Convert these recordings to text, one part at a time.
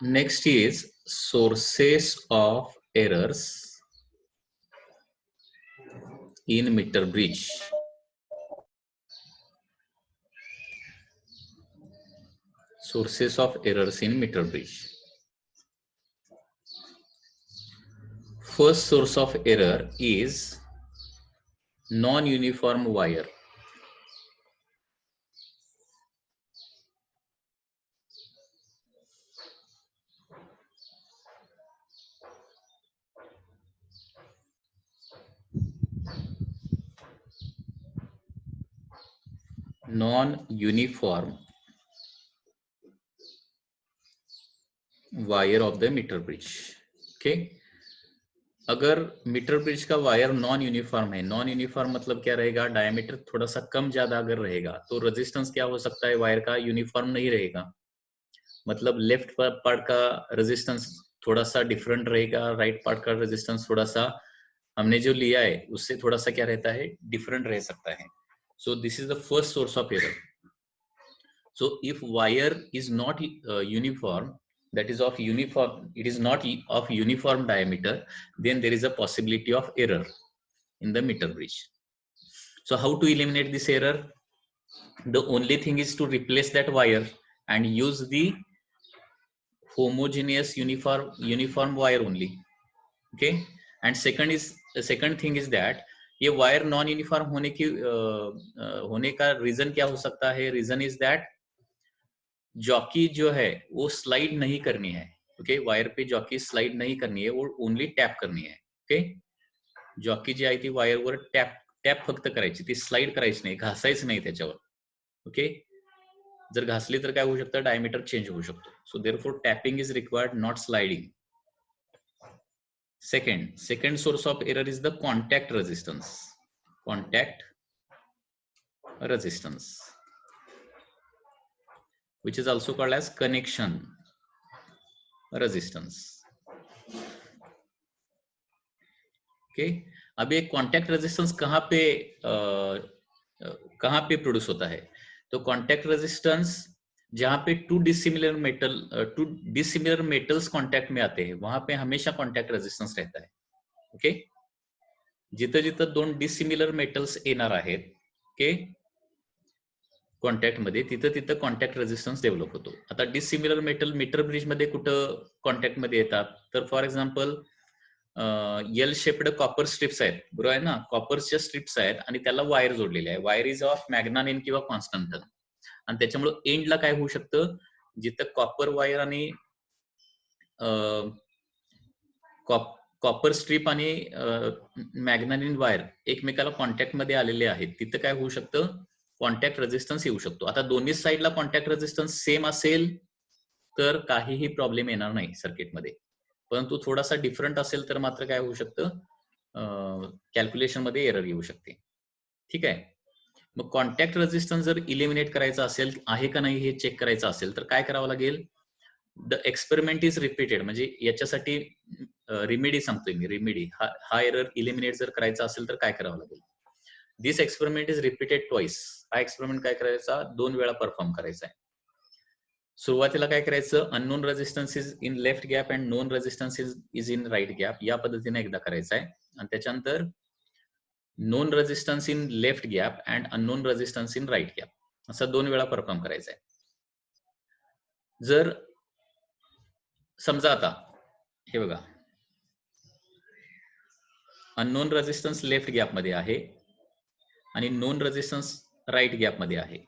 Next is sources of errors in meter bridge. Sources of errors in meter bridge. First source of error is non-uniform wire. Non-uniform wire of the metre bridge. Okay, अगर metre bridge का wire non uniform है, non uniform मतलब क्या रहेगा, diameter थोड़ा सा कम ज्यादा अगर रहेगा तो रेजिस्टेंस क्या हो सकता है वायर का, यूनिफॉर्म नहीं रहेगा. मतलब लेफ्ट पार्ट का रेजिस्टेंस थोड़ा सा डिफरेंट रहेगा, राइट पार्ट का रेजिस्टेंस थोड़ा सा हमने जो लिया है उससे थोड़ा सा क्या रहता है, डिफरेंट रह सकता है. So this is the first source of error. So if wire is not uniform, that is of uniform, it is not of uniform diameter, then there is a possibility of error in the meter bridge. So how to eliminate this error? The only thing is to replace that wire and use the homogeneous uniform wire only. Okay, and the second thing is that ये wire non uniform होने का region क्या हो सकता है? Region is that jockey जो है वो स्लाइड नहीं करनी है. ओके, वायर पे जॉकी स्लाइड नाही करनी आहे, वो ओनली टॅप करनी आहे. ओके, जॉकी जी आहे ती वायरवर टॅप फक्त करायची, ती स्लाइड करायची नाही, घासायचं नाही त्याच्यावर. ओके, जर घासली तर काय होऊ शकतं, डायमीटर चेंज होऊ शकतो. So therefore tapping is required, not sliding. Second source of error is the contact resistance. Contact resistance, which is also called as connection resistance. Okay, अब ये कॉन्टैक्ट रेजिस्टेंस कहाँ पे प्रोड्यूस होता है? तो कॉन्टैक्ट रेजिस्टेंस जहां पे to dissimilar metals contact में आते हैं वहां पे हमेशा कॉन्टैक्ट रेजिस्टेंस रहता है. ओके, जिथं जिथं दोन डिसिमिलर मेटल्स येणार आहेत ओके कॉन्टॅक्ट मध्ये, तिथं तिथं कॉन्टॅक्ट रेजिस्टन्स डेव्हलप होतो. आता डिसिमिलर मेटल मीटर ब्रिज मध्ये कुठं कॉन्टॅक्ट मध्ये येतात? तर for example L shaped copper strips आहेत, बरोबर आहे ना, कॉपरच्या स्ट्रिप्स आहेत आणि त्याला वायर जोडलेले आहे. वायर इज ऑफ मॅग्नानिन किंवा कॉन्स्टंटन, आणि त्याच्यामुळे एंडला काय होऊ शकतं, जिथं कॉपर वायर आणि कॉपर स्ट्रिप आणि मॅग्नानिन वायर एकमेकाला कॉन्टॅक्ट मध्ये आलेले आहेत, तिथं काय होऊ शकतं, कॉन्टॅक्ट रेजिस्टन्स येऊ शकतो. आता दोन्ही साईडला कॉन्टॅक्ट रेजिस्टन्स सेम असेल तर काहीही प्रॉब्लेम येणार नाही सर्किटमध्ये, परंतु थोडासा डिफरंट असेल तर मात्र काय होऊ शकतं, कॅल्क्युलेशन मध्ये एरर येऊ शकते. ठीक आहे, मग कॉन्टॅक्ट रेजिस्टन्स जर इलिमिनेट करायचा असेल, आहे का नाही हे चेक करायचं असेल तर काय करावं लागेल, द एक्सपेरिमेंट इज रिपीटेड. म्हणजे याच्यासाठी रिमेडी सांगतोय मी, रिमेडी हा एरर इलिमिनेट जर करायचा असेल तर काय करावं लागेल. दिस एक्सपेरिमेंट इज रिपीटेड ट्वाइस. हा एक्सपेरिमेंट काय करायचा, 2 वेळा परफॉर्म करायचा आहे. सुरुवातीला काय करायचं, unknown resistance is in left gap and known resistance is in right gap, या पद्धतीने एकदा करायचं आहे. आणि त्याच्यानंतर known resistance in left gap and unknown resistance in right gap, असं 2 वेळा परफॉर्म करायचं आहे. जर समजा आता हे बघा, अननोन रेजिस्टन्स लेफ्ट गॅप मध्ये आहे आणि नोन रेजिस्टन्स राईट गॅप मध्ये आहे.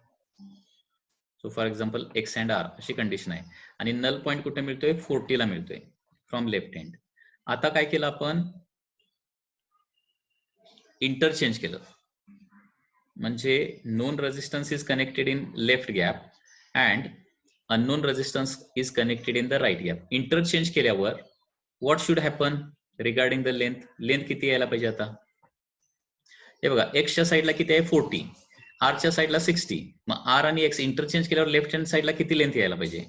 So for example X and R अशी कंडिशन आहे आणि नल पॉइंट कुठे मिळतोय, 40 ला मिळतोय फ्रॉम लेफ्ट हँड. आता काय केलं आपण, इंटरचेंज केलं, म्हणजे known resistance is connected in left gap and unknown resistance is connected in the right gap. Interchange केल्यावर what should happen regarding the length किती यायला पाहिजे. आता हे बघा, एक्सच्या साईडला किती आहे, 40, आरच्या साईडला 60. मग आर आणि एक्स इंटरचेंज केल्यावर लेफ्ट हँड साईडला किती लेंथ यायला पाहिजे,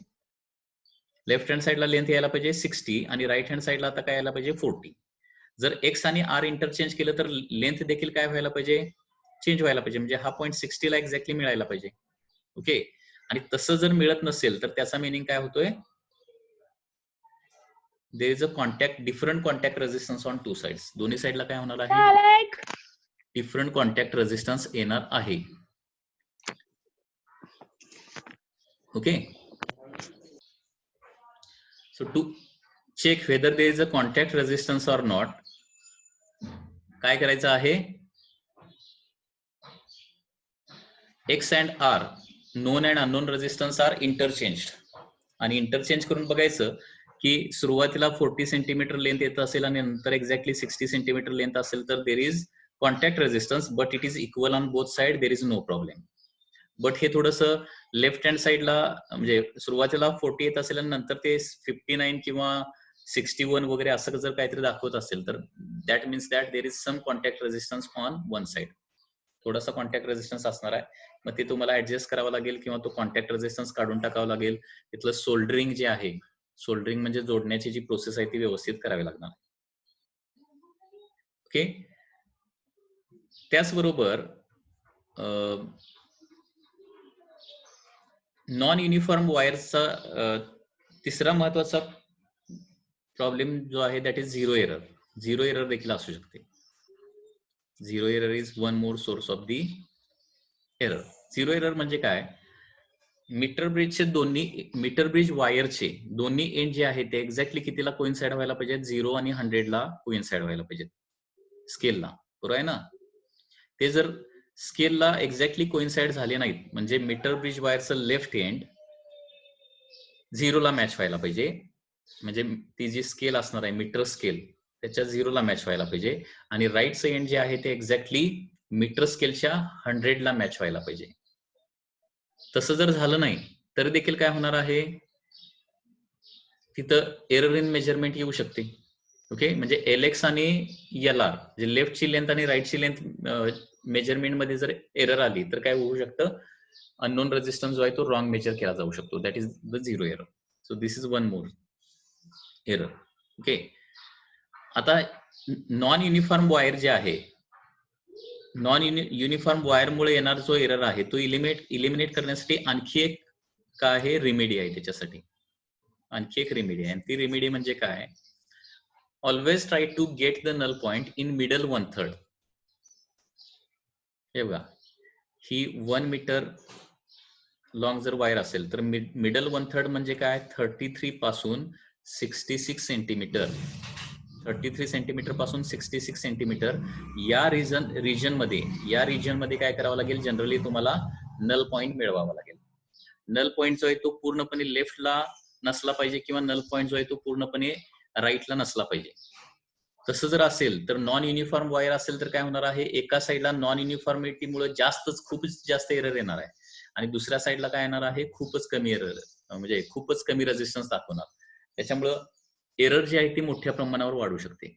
लेफ्ट हँड साईडला लेंथ यायला पाहिजे 60 आणि राईट हँड साईडला आता काय यायला पाहिजे 40. जर एक्स आणि आर इंटरचेंज केलं तर लेंथ देखील काय व्हायला पाहिजे, चेंज व्हायला पाहिजे, म्हणजे हा पॉईंट 60 ला एक्झॅक्टली मिळायला पाहिजे. ओके, आणि तसं जर मिळत नसेल तर त्याचा मिनिंग काय होतोय, there is a contact different contact resistance on two sides. दोन्ही साइडला काय होणार आहे? डिफरंट कॉन्टॅक्ट रेझिस्टन्स येणार आहे. Okay. So to check whether there is a contact resistance or not, काय करायचं आहे? X and R known and unknown resistance are interchanged. आणि इंटरचेंज करून बघायचं की सुरुवातीला 40 सेंटीमीटर लेंथ येत असेल आणि नंतर एक्झॅक्टली 60 सेंटीमीटर लेंथ असेल तर there is contact resistance but it is equal on both side, there is no problem. But हे थोडंसं लेफ्ट हँड साइडला म्हणजे सुरुवातीला 40 येत असेल आणि नंतर ते 59 किंवा 61 वगैरे असं जर काहीतरी दाखवत असेल तर that means that there is some contact resistance on one side. थोडासा कॉन्टॅक्ट रेझिस्टन्स असणार आहे. मग ते तुम्हाला ऍडजस्ट करावं लागेल किंवा तो कॉन्टॅक्ट रेझिस्टन्स काढून टाकावं लागेल. तिथलं सोल्डरिंग जे आहे, सोल्डरिंग म्हणजे जोडण्याची जी प्रोसेस आहे ती व्यवस्थित करावी लागणार. ओके. त्याचबरोबर नॉन युनिफॉर्म वायरचा तिसरा महत्वाचा प्रॉब्लेम जो आहे that is zero error. Zero error देखील असू शकते. Zero error is one more source of the error. Zero error म्हणजे काय? मीटर ब्रिजचे दोन्ही मीटर ब्रिज वायरचे दोन्ही एंड जे आहे ते एक्झॅक्टली कितीला कोइन्साइड व्हायला पाहिजेत? 0 आणि 100 ला कोइन्साइड व्हायला पाहिजेत स्केलला. बरोबर आहे ना? ते जर स्केलला एक्झॅक्टली कोइन्साइड झाले नाहीत म्हणजे मीटर ब्रिज वायरचं लेफ्ट एंड 0 ला मॅच व्हायला पाहिजे. म्हणजे ती जी स्केल असणार आहे मीटर स्केल त्याच्या 0 ला मॅच व्हायला पाहिजे आणि राईटचं एंड जे आहे ते एक्झॅक्टली मीटर स्केलच्या 100 ला मॅच व्हायला पाहिजे. तसं जर झालं नाही तर देखील काय होणार आहे? तिथं एरर इन मेजरमेंट येऊ शकते. ओके. म्हणजे LX आणि LR जे लेफ्टची लेंथ आणि राईटची लेंथ मेजरमेंट मध्ये जर एरर आली तर काय होऊ शकतं? अननोन रेझिस्टन्स जो आहे तो रॉंग मेजर केला जाऊ शकतो. That is the zero error. So this is one more error. Okay. आता नॉन युनिफॉर्म वायर जे आहे, नॉन युनिफॉर्म वायरमुळे येणार जो एरर आहे तो इलिमिनेट करण्यासाठी आणखी एक काय आहे? रेमेडी आहे त्याच्यासाठी. आणखी एक रेमेडी आहे आणि ती रेमेडी म्हणजे काय? Always try to get the null point in middle 1/3. हे बघा, ही 1 मीटर लॉंग जर वायर असेल तर मिडल 1/3 म्हणजे काय? 33 पासून 66 सेंटीमीटर. 33 सेंटीमीटर पासून 66 सेंटीमीटर या रिजन मध्ये काय करावं लागेल? जनरली तुम्हाला नल पॉइंट मिळवावा लागेल. नल पॉइंट जो आहे तो पूर्णपणे लेफ्टला नसला पाहिजे किंवा नल पॉइंट जो आहे तो पूर्णपणे राईटला नसला पाहिजे. तसं जर असेल तर नॉन युनिफॉर्म वायर असेल तर काय होणार आहे? एका साईडला नॉन युनिफॉर्मिटीमुळे खूपच जास्त एरर येणार आहे आणि दुसऱ्या साईडला काय येणार आहे? खूपच कमी एरर, म्हणजे खूपच कमी रेझिस्टन्स दाखवणार. त्याच्यामुळं एरर जी आहे ती मोठ्या प्रमाणावर वाढू शकते.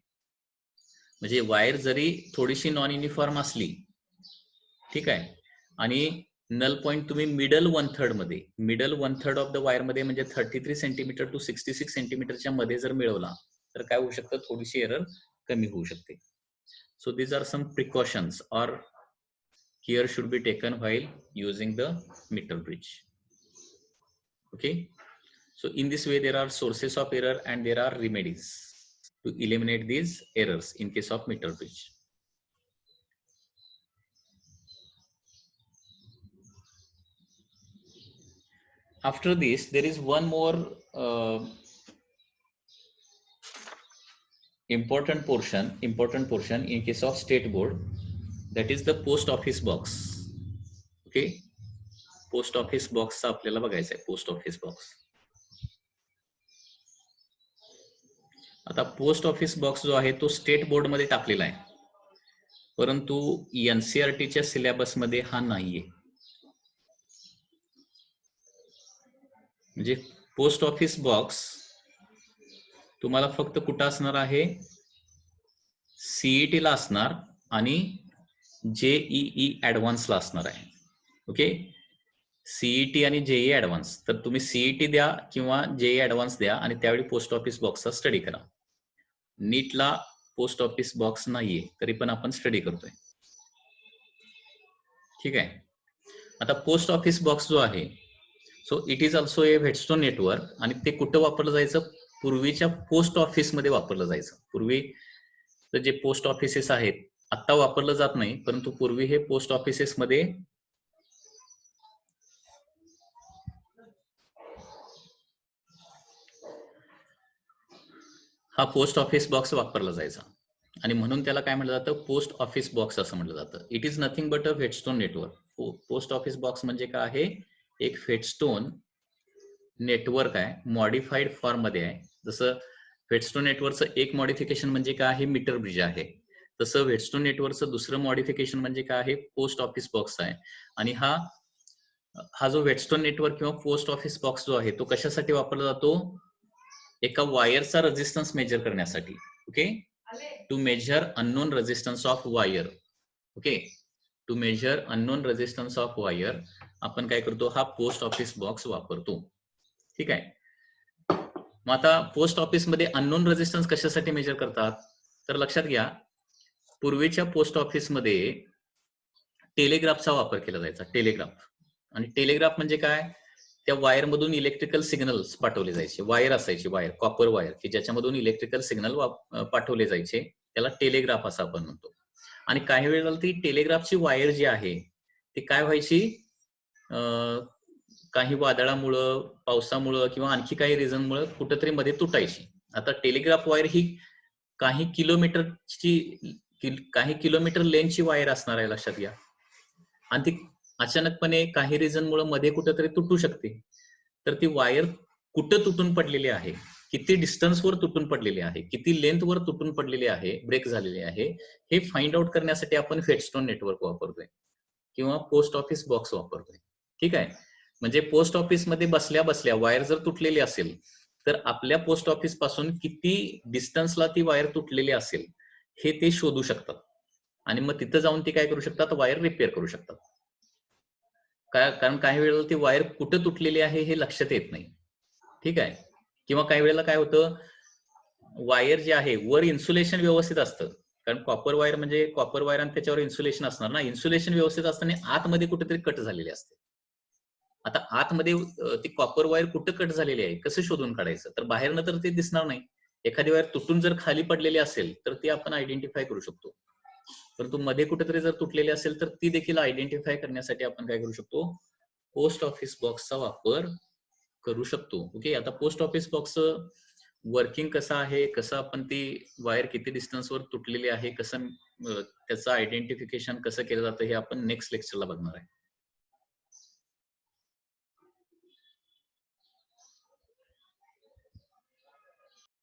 म्हणजे वायर जरी थोडीशी नॉन युनिफॉर्म असली, ठीक आहे, आणि नल पॉइंट तुम्ही मिडल 1/3 ऑफ द वायर मध्ये म्हणजे 33 सेंटीमीटर टू 66 सेंटीमीटरच्या मध्ये जर मिळवला तर काय होऊ शकतं? थोडीशी एरर कमी होऊ शकते. So these are some precautions or care should be taken while using the metre bridge. Okay. So in this way there are sources of error and there are remedies to eliminate these errors in case of meter bridge. After this there is one more important portion in case of state board, that is the post office box. Okay, post office box चा आपल्याला बघायचं आहे. Post office box. आता post office box जो आहे तो state board मध्ये टाकलेला आहे, परंतु NCERTच्या सिलेबस मध्ये हा नाहीये. म्हणजे पोस्ट ऑफिस बॉक्स तुम्हाला फक्त कुठं असणार आहे? CET ला असणार आणि JEE ऍडव्हान्स ला असणार आहे. ओके. CET आणि JEE ऍडव्हान्स, तर तुम्ही CET द्या किंवा JEE ऍडव्हान्स द्या आणि त्यावेळी पोस्ट ऑफिस बॉक्सचा स्टडी करा. नीटला पोस्ट ऑफिस बॉक्स नाहीये तरी पण आपण स्टडी करतोय. ठीक आहे. आता पोस्ट ऑफिस बॉक्स जो आहे, so it is also a Wheatstone network आणि ते कुठं वापरलं जायचं? पूर्वीच्या पोस्ट ऑफिस मध्ये वापरलं जायचं. पूर्वी जे पोस्ट ऑफिसेस आहेत आता वापरलं जात नाही, परंतु पूर्वी हे पोस्ट ऑफिसेस मध्ये हा पोस्ट ऑफिस बॉक्स वापरला जायचा आणि म्हणून त्याला काय म्हटलं जातं, पोस्ट ऑफिस बॉक्स असं म्हटलं जातं. It is nothing but a Wheatstone network. Post office box म्हणजे काय आहे, एक फेडस्टोन नेटवर्क आहे, मॉडिफाईड फॉर्म मध्ये आहे. जसं फेडस्टोन नेटवर्कचं एक मॉडिफिकेशन म्हणजे काय आहे, मीटर ब्रिज आहे, तसं वेडस्टोन नेटवर्कचं दुसरं मॉडिफिकेशन म्हणजे काय आहे, पोस्ट ऑफिस बॉक्स आहे. आणि हा जो वेडस्टोन नेटवर्क किंवा पोस्ट ऑफिस बॉक्स जो आहे तो कशासाठी वापरला जातो, एका वायरचा रेझिस्टन्स मेजर करण्यासाठी. Okay, to measure unknown resistance of wire. Okay, to measure unknown resistance of wire आपण काय करतो, हा पोस्ट ऑफिस बॉक्स वापरतो. ठीक आहे. मग आता पोस्ट ऑफिस मध्ये अननोन रेझिस्टन्स कशासाठी मेजर करतात, तर लक्षात घ्या, पूर्वीच्या पोस्ट ऑफिस मध्ये टेलिग्राफचा वापर केला जायचा. टेलिग्राफ, आणि टेलिग्राफ म्हणजे काय, त्या वायर मधून इलेक्ट्रिकल सिग्नल्स पाठवले जायचे. वायर असायची, वायर, कॉपर वायर, की ज्याच्यामधून इलेक्ट्रिकल सिग्नल पाठवले जायचे, त्याला टेलिग्राफ असं आपण म्हणतो. आणि काही वेळेला ती टेलिग्राफची वायर जी आहे ती काय व्हायची, काही वादळामुळं, पावसामुळं किंवा आणखी काही रिझनमुळं कुठंतरी मध्ये तुटायची. आता टेलिग्राफ वायर ही काही किलोमीटर लेंथची वायर असणार आहे, लक्षात घ्या. आणि ती अचानकपणे काही रिझनमुळे मध्ये कुठेतरी तुटू शकते. तर ती वायर कुठं तुटून पडलेली आहे, किती डिस्टन्सवर तुटून पडलेली आहे, किती लेंथवर तुटून पडलेली आहे, ब्रेक झालेली आहे, हे फाइंड आउट करण्यासाठी आपण फेडस्टोन नेटवर्क वापरतोय किंवा पोस्ट ऑफिस बॉक्स वापरतोय. ठीक आहे. म्हणजे पोस्ट ऑफिस मध्ये बसल्या बसल्या वायर जर तुटलेली असेल तर आपल्या पोस्ट ऑफिस पासून किती डिस्टन्सला ती वायर तुटलेली असेल हे ते शोधू शकतात. आणि मग तिथं जाऊन ती काय करू शकतात, वायर रिपेअर करू शकतात. कारण काही वेळेला ती वायर कुठं तुटलेली आहे हे लक्षात येत नाही. ठीक आहे. किंवा काही वेळेला काय होतं, वायर जे आहे वर इन्सुलेशन व्यवस्थित असतं, कारण कॉपर वायर म्हणजे कॉपर वायर आणि त्याच्यावर इन्सुलेशन असणार ना, इन्सुलेशन व्यवस्थित असताना आतमध्ये कुठेतरी कट झालेली असते. आता आतमध्ये ती कॉपर वायर कुठं कट झालेली आहे कसं शोधून काढायचं, तर बाहेरनं तर ते दिसणार नाही. एखादी वायर तुटून जर खाली पडलेली असेल तर ती आपण आयडेंटिफाय करू शकतो, परंतु मध्ये कुठेतरी जर तुटलेली असेल तर ती देखील आयडेंटिफाय करण्यासाठी आपण काय करू शकतो, पोस्ट ऑफिस बॉक्सचा वापर करू शकतो. ओके, आता पोस्ट ऑफिस बॉक्स वर्किंग कसं आहे, कसं आपण ती वायर किती डिस्टन्सवर तुटलेली आहे, कसं त्याचं आयडेंटिफिकेशन कसं केलं जातं हे आपण नेक्स्ट लेक्चरला बघणार आहे.